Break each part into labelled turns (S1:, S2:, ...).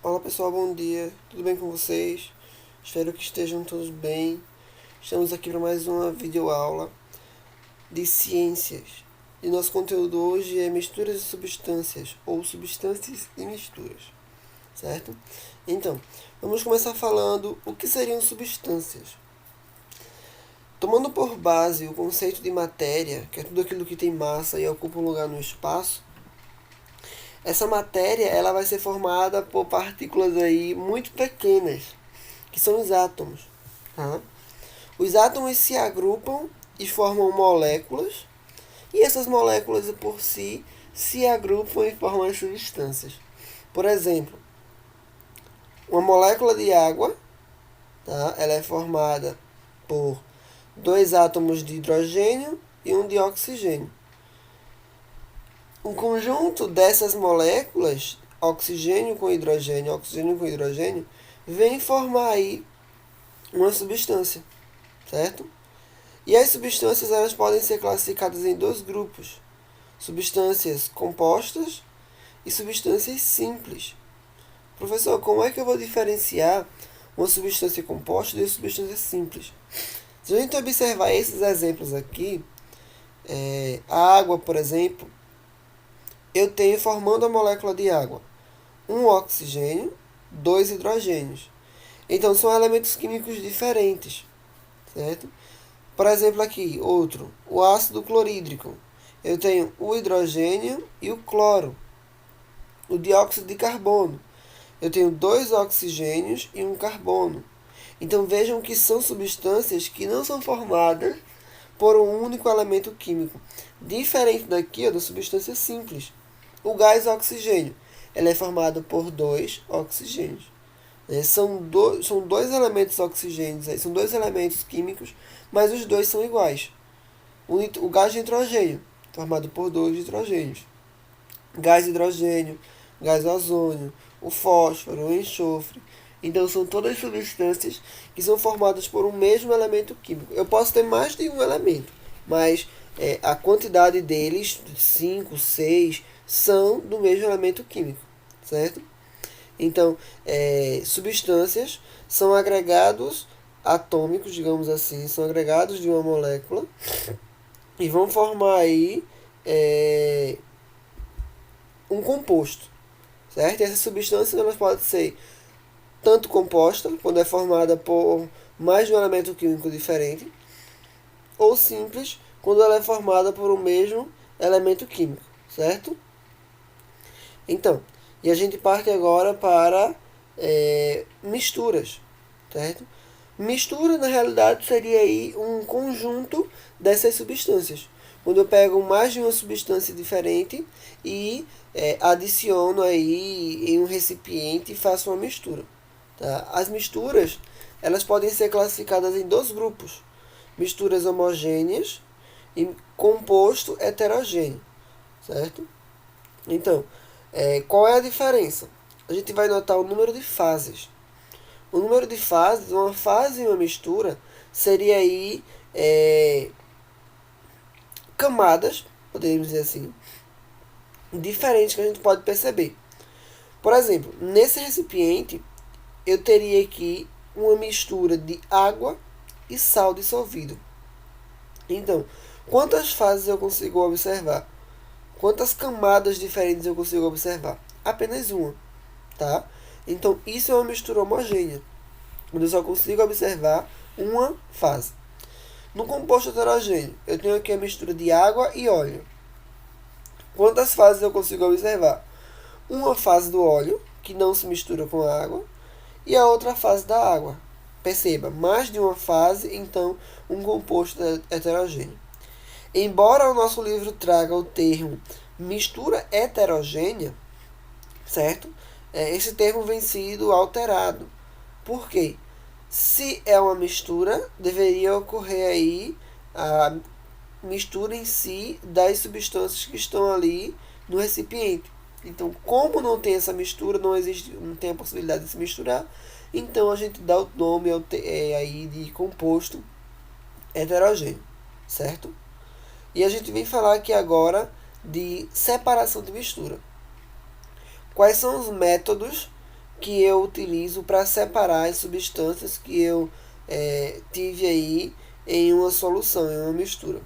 S1: Olá pessoal, bom dia, tudo bem com vocês? Espero que estejam todos bem. Estamos aqui para mais uma videoaula de ciências. E nosso conteúdo hoje é misturas de substâncias, ou substâncias e misturas, certo? Então, vamos começar falando o que seriam substâncias. Tomando por base o conceito de matéria, que é tudo aquilo que tem massa e ocupa um lugar no espaço, essa matéria ela vai ser formada por partículas aí muito pequenas, que são os átomos. Tá? Os átomos se agrupam e formam moléculas, e essas moléculas por si se agrupam e formam as substâncias. Por exemplo, uma molécula de água, tá? Ela é formada por dois átomos de hidrogênio e um de oxigênio. Um conjunto dessas moléculas, oxigênio com hidrogênio, vem formar aí uma substância, certo? E as substâncias elas podem ser classificadas em dois grupos: substâncias compostas e substâncias simples. Professor, como é que eu vou diferenciar uma substância composta de uma substância simples? Se a gente observar esses exemplos aqui, a água, por exemplo, eu tenho formando a molécula de água um oxigênio, dois hidrogênios. Então são elementos químicos diferentes, certo? Por exemplo, aqui, outro, o ácido clorídrico. Eu tenho o hidrogênio e o cloro. O dióxido de carbono. Eu tenho dois oxigênios e um carbono. Então vejam que são substâncias que não são formadas por um único elemento químico. Diferente daqui, ó, da substância simples. O gás oxigênio. Ele é formado por dois oxigênios. São dois elementos oxigênios, são dois elementos químicos, mas os dois são iguais. O gás de nitrogênio, formado por dois nitrogênios. Gás de hidrogênio, gás ozônio, o fósforo, o enxofre. Então são todas substâncias que são formadas por um mesmo elemento químico. Eu posso ter mais de um elemento, mas a quantidade deles, 5, 6, são do mesmo elemento químico, certo? Então, substâncias são agregados atômicos, digamos assim, são agregados de uma molécula e vão formar aí um composto, certo? E essas substâncias elas podem ser tanto composta, quando é formada por mais de um elemento químico diferente, ou simples, quando ela é formada por um mesmo elemento químico, certo? Então, e a gente parte agora para misturas, certo? Mistura, na realidade, seria aí um conjunto dessas substâncias. Quando eu pego mais de uma substância diferente e adiciono aí em um recipiente e faço uma mistura. Tá? As misturas, elas podem ser classificadas em dois grupos: misturas homogêneas e composto heterogêneo, certo? Então, qual é a diferença? A gente vai notar o número de fases. O número de fases, uma fase em uma mistura, seria aí camadas, podemos dizer assim, diferentes que a gente pode perceber. Por exemplo, nesse recipiente, eu teria aqui uma mistura de água e sal dissolvido. Então, quantas fases eu consigo observar? Quantas camadas diferentes eu consigo observar? Apenas uma, tá? Então, isso é uma mistura homogênea, onde eu só consigo observar uma fase. No composto heterogêneo, eu tenho aqui a mistura de água e óleo. Quantas fases eu consigo observar? Uma fase do óleo, que não se mistura com a água, e a outra fase da água. Perceba, mais de uma fase, então, um composto heterogêneo. Embora o nosso livro traga o termo mistura heterogênea, certo? Esse termo vem sido alterado. Por quê? Se é uma mistura, deveria ocorrer aí a mistura em si das substâncias que estão ali no recipiente. Então, como não tem essa mistura, não tem a possibilidade de se misturar, então a gente dá o nome aí de composto heterogêneo, certo? E a gente vem falar aqui agora de separação de mistura. Quais são os métodos que eu utilizo para separar as substâncias que eu tive aí em uma solução, em uma mistura.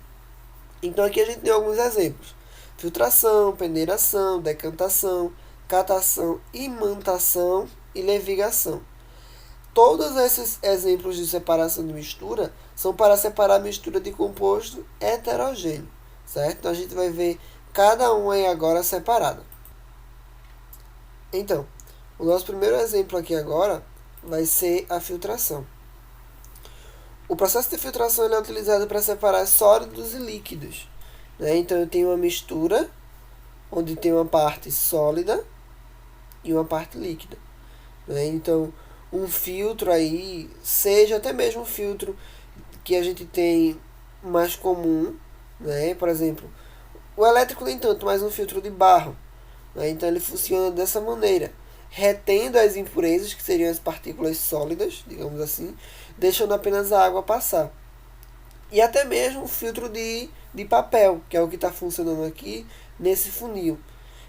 S1: Então aqui a gente tem alguns exemplos: filtração, peneiração, decantação, catação, imantação e levigação. Todos esses exemplos de separação de mistura são para separar a mistura de composto heterogêneo, certo? Então a gente vai ver cada um aí agora separado. Então, o nosso primeiro exemplo aqui agora vai ser a filtração. O processo de filtração ele é utilizado para separar sólidos e líquidos, né? Então eu tenho uma mistura onde tem uma parte sólida e uma parte líquida, né? Então um filtro aí, seja até mesmo um filtro que a gente tem mais comum, né? Por exemplo, o elétrico nem tanto, mas um filtro de barro, né? Então ele funciona dessa maneira, retendo as impurezas, que seriam as partículas sólidas, digamos assim, deixando apenas a água passar. E até mesmo um filtro de papel, que é o que está funcionando aqui nesse funil.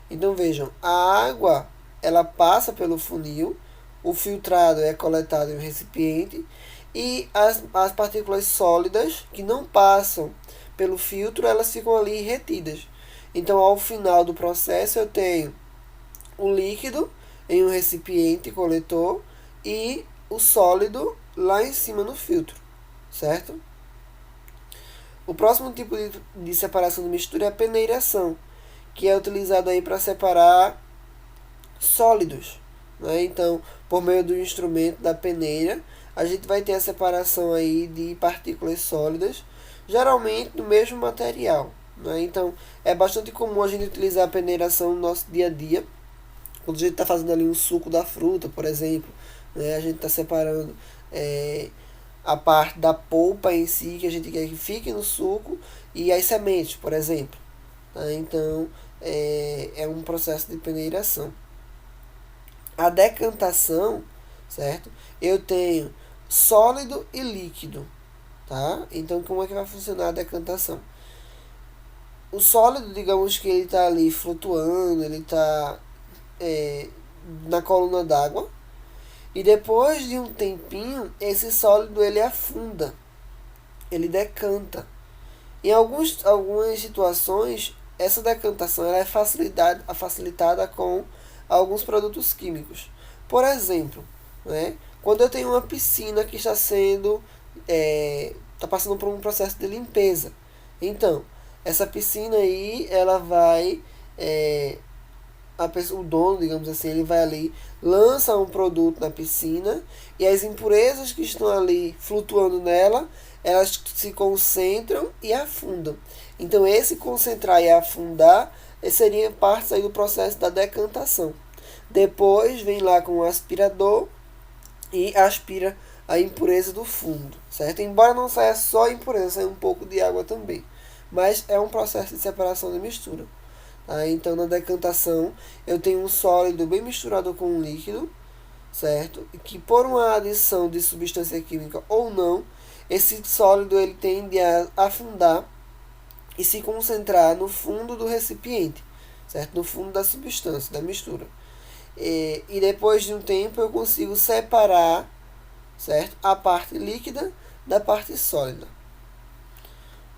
S1: Então vejam, a água ela passa pelo funil, o filtrado é coletado em um recipiente e as partículas sólidas que não passam pelo filtro, elas ficam ali retidas. Então ao final do processo eu tenho o líquido em um recipiente coletor e o sólido lá em cima no filtro, certo? O próximo tipo de separação de mistura é a peneiração, que é utilizado aí para separar sólidos, né? Então, por meio do instrumento da peneira, a gente vai ter a separação aí de partículas sólidas, geralmente do mesmo material, né? Então, é bastante comum a gente utilizar a peneiração no nosso dia a dia, quando a gente está fazendo ali um suco da fruta, por exemplo, né? A gente está separando a parte da polpa em si, que a gente quer que fique no suco, e as sementes, por exemplo. Tá? Então, é um processo de peneiração. A decantação, certo? Eu tenho sólido e líquido, tá? Então, como é que vai funcionar a decantação? O sólido, digamos que ele está ali flutuando, ele está na coluna d'água, e depois de um tempinho, esse sólido ele afunda, ele decanta. Em algumas situações, essa decantação ela é facilitada com alguns produtos químicos. Por exemplo, né, quando eu tenho uma piscina que está passando por um processo de limpeza, então essa piscina aí ela vai o dono, digamos assim, ele vai ali, lança um produto na piscina e as impurezas que estão ali flutuando nela, elas se concentram e afundam. Então esse concentrar e afundar seria parte aí do processo da decantação. Depois vem lá com o aspirador e aspira a impureza do fundo, certo? Embora não saia só a impureza, saia um pouco de água também. Mas é um processo de separação de mistura. Tá? Então na decantação eu tenho um sólido bem misturado com um líquido, certo? E que por uma adição de substância química ou não, esse sólido ele tende a afundar e se concentrar no fundo do recipiente, certo? No fundo da substância, da mistura. E depois de um tempo eu consigo separar, certo? A parte líquida da parte sólida.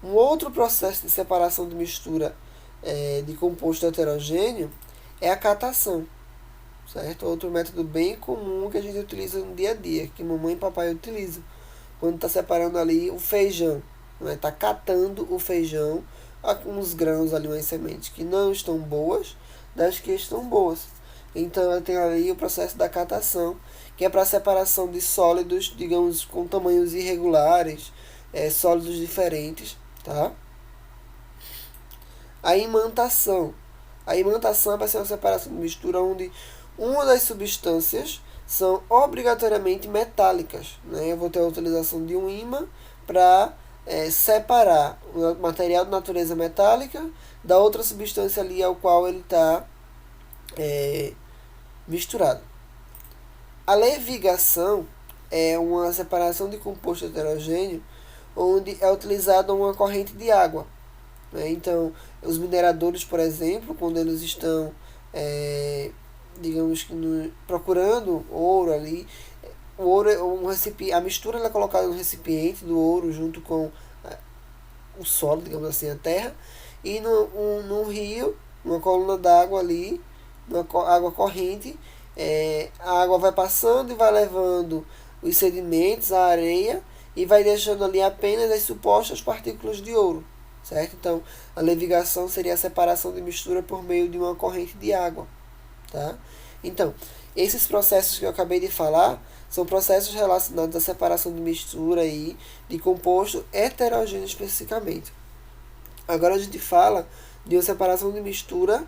S1: Um outro processo de separação de mistura de composto heterogêneo é a catação, certo? Outro método bem comum que a gente utiliza no dia a dia, que mamãe e papai utilizam quando está separando ali o feijão, né? Está catando o feijão com uns grãos ali, umas sementes que não estão boas das que estão boas. Então eu tenho ali o processo da catação, que é para a separação de sólidos, digamos, com tamanhos irregulares, sólidos diferentes, tá? A imantação. A imantação vai ser uma separação de mistura onde uma das substâncias são obrigatoriamente metálicas, né? Eu vou ter a utilização de um ímã para separar o material de natureza metálica da outra substância ali ao qual ele está misturado. A levigação é uma separação de composto heterogêneo onde é utilizada uma corrente de água, né? Então, os mineradores, por exemplo, quando eles estão digamos que procurando ouro ali. O ouro, a mistura ela é colocada no recipiente do ouro junto com o solo, digamos assim, a terra, e num rio, uma coluna d'água ali, uma água corrente, a água vai passando e vai levando os sedimentos, a areia, e vai deixando ali apenas as supostas partículas de ouro, certo? Então, a levigação seria a separação de mistura por meio de uma corrente de água, tá? Então, esses processos que eu acabei de falar são processos relacionados à separação de mistura e de composto heterogêneo especificamente. Agora a gente fala de uma separação de mistura,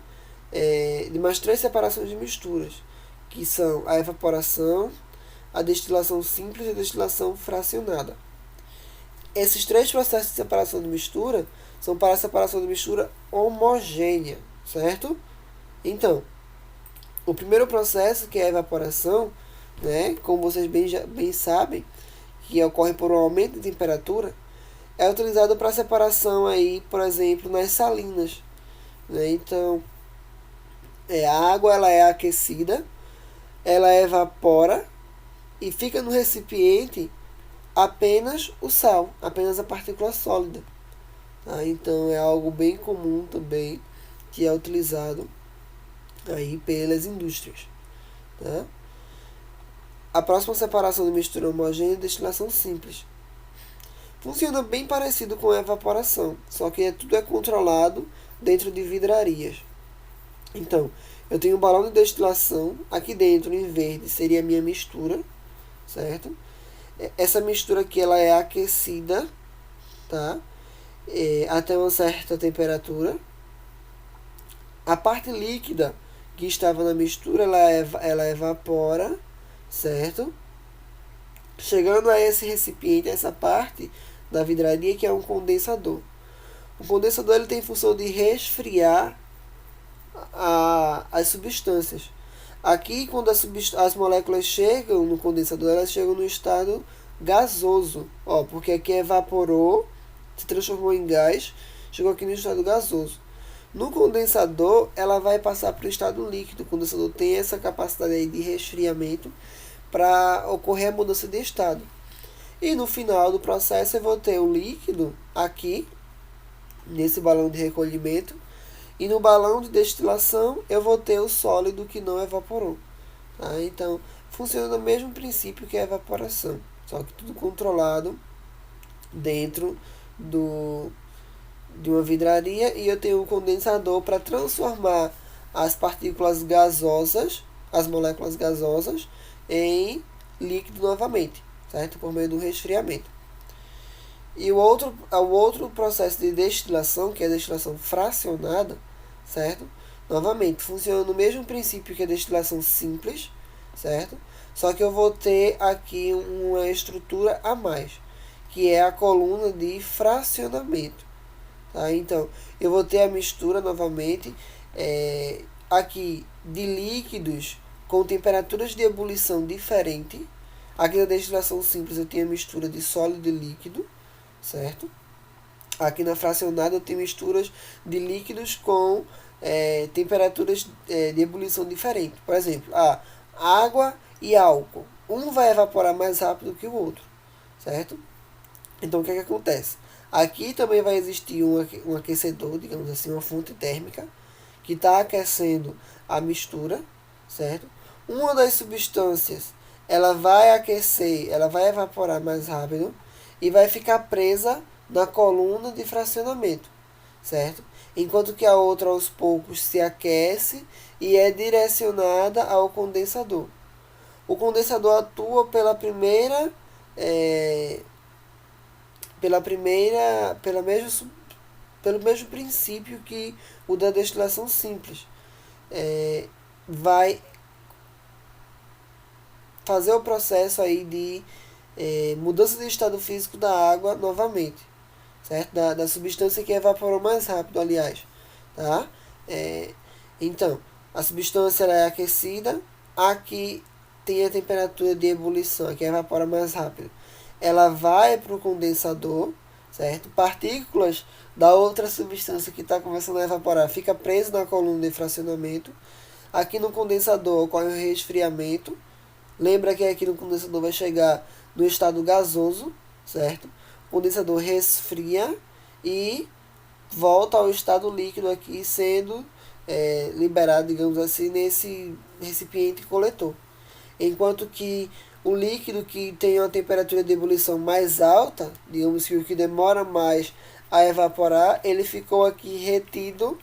S1: de mais três separações de misturas, que são a evaporação, a destilação simples e a destilação fracionada. Esses três processos de separação de mistura são para a separação de mistura homogênea, certo? Então, o primeiro processo, que é a evaporação, né, como vocês bem sabem, que ocorre por um aumento de temperatura, é utilizado para separação aí, por exemplo, nas salinas, né? Então, a água ela é aquecida, ela evapora e fica no recipiente apenas o sal, apenas a partícula sólida. Tá? Então é algo bem comum também que é utilizado aí pelas indústrias. Tá? A próxima separação de mistura homogênea é destilação simples. Funciona bem parecido com a evaporação, só que tudo é controlado dentro de vidrarias. Então, eu tenho um balão de destilação, aqui dentro em verde seria a minha mistura, certo? Essa mistura aqui ela é aquecida, tá? Até uma certa temperatura. A parte líquida que estava na mistura, ela evapora, certo? Chegando a esse recipiente, essa parte da vidraria que é um condensador. O condensador ele tem função de resfriar as substâncias. Aqui, quando as moléculas chegam no condensador, elas chegam no estado gasoso, porque aqui evaporou, se transformou em gás, chegou aqui no estado gasoso. No condensador, ela vai passar para o estado líquido. O condensador tem essa capacidade aí de resfriamento para ocorrer a mudança de estado. E no final do processo eu vou ter o líquido aqui, nesse balão de recolhimento, e no balão de destilação eu vou ter o sólido que não evaporou. Tá? Então, funciona no mesmo princípio que a evaporação, só que tudo controlado dentro de uma vidraria, e eu tenho um condensador para transformar as partículas gasosas, as moléculas gasosas, em líquido novamente, certo? Por meio do resfriamento. E o outro processo de destilação, que é a destilação fracionada, certo? Novamente, funciona no mesmo princípio que a destilação simples, certo? Só que eu vou ter aqui uma estrutura a mais, que é a coluna de fracionamento. Tá? Então, eu vou ter a mistura novamente, aqui de líquidos com temperaturas de ebulição diferente. Aqui na destilação simples eu tenho a mistura de sólido e líquido, certo? Aqui na fracionada eu tenho misturas de líquidos com temperaturas de ebulição diferentes. Por exemplo, água e álcool. Um vai evaporar mais rápido que o outro, certo? Então o que acontece? Aqui também vai existir um aquecedor, digamos assim, uma fonte térmica, que está aquecendo a mistura, certo? Uma das substâncias, ela vai aquecer, ela vai evaporar mais rápido e vai ficar presa na coluna de fracionamento, certo? Enquanto que a outra aos poucos se aquece e é direcionada ao condensador. O condensador atua pelo mesmo princípio que o da destilação simples. Vai fazer o processo aí de mudança de estado físico da água novamente, certo? Da substância que evaporou mais rápido, aliás, tá? Então, a substância ela é aquecida, aqui tem a temperatura de ebulição, aqui evapora mais rápido. Ela vai para o condensador, certo? Partículas da outra substância que está começando a evaporar fica presa na coluna de fracionamento. Aqui no condensador ocorre o resfriamento. Lembra que aqui no condensador vai chegar no estado gasoso, certo? O condensador resfria e volta ao estado líquido aqui, sendo liberado, digamos assim, nesse recipiente coletor. Enquanto que o líquido que tem uma temperatura de ebulição mais alta, digamos que o que demora mais a evaporar, ele ficou aqui retido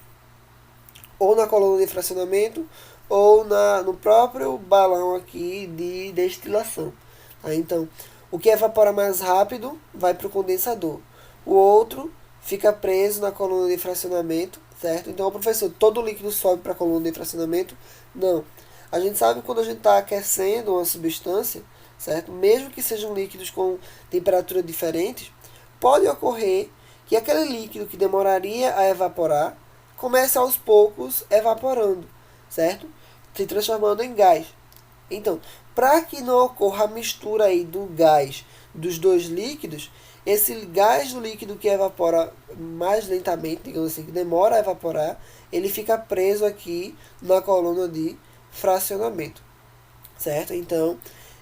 S1: ou na coluna de fracionamento ou no próprio balão aqui de destilação. Tá? Então, o que evapora mais rápido vai para o condensador. O outro fica preso na coluna de fracionamento, certo? Então, professor, todo líquido sobe para a coluna de fracionamento? Não. A gente sabe que quando a gente está aquecendo uma substância, certo? Mesmo que sejam líquidos com temperatura diferentes, pode ocorrer que aquele líquido que demoraria a evaporar comece aos poucos evaporando, certo? Se transformando em gás. Então, para que não ocorra a mistura aí do gás dos dois líquidos, esse gás do líquido que evapora mais lentamente, digamos assim, que demora a evaporar, ele fica preso aqui na coluna de fracionamento, certo? Então,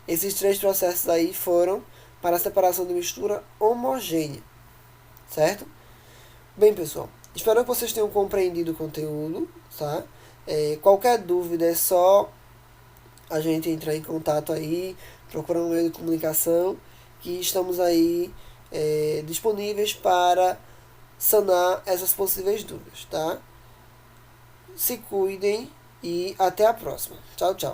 S1: esses três processos aí foram para a separação de mistura homogênea, certo? Bem, pessoal, espero que vocês tenham compreendido o conteúdo, tá? Qualquer dúvida é só a gente entrar em contato aí, procurar um meio de comunicação, que estamos aí disponíveis para sanar essas possíveis dúvidas, tá? Se cuidem e até a próxima. Tchau, tchau.